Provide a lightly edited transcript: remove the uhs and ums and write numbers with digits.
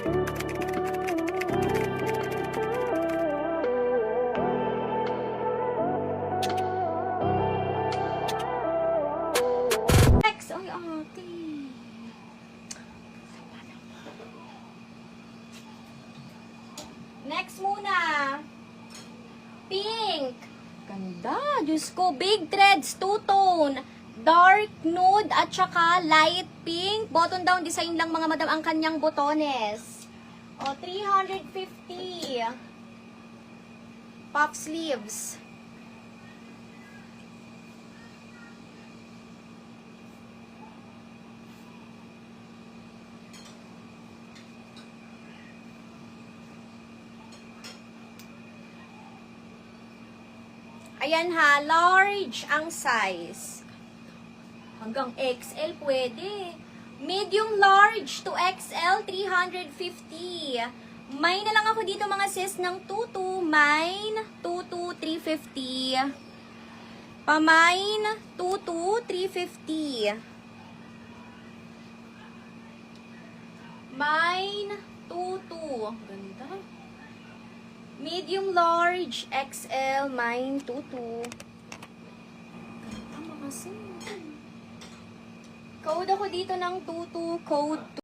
Next, ay ate. Next muna. Pink. Ganda. Diyos ko. Big threads, two-tone. Dark nude at saka light pink. Button down design lang mga madam ang kanyang botones. O, 350. Puff sleeves. Ayan ha, large ang size. Hanggang XL pwede. Medium large to XL, 350. May na lang ako dito mga sis ng tutu. Mine, tutu, 350. Pamine, tutu, 350. Mine, tutu. Ganda. Medium large, XL, mine, tutu. Ganda mga sis. Code ako dito ng tutu, code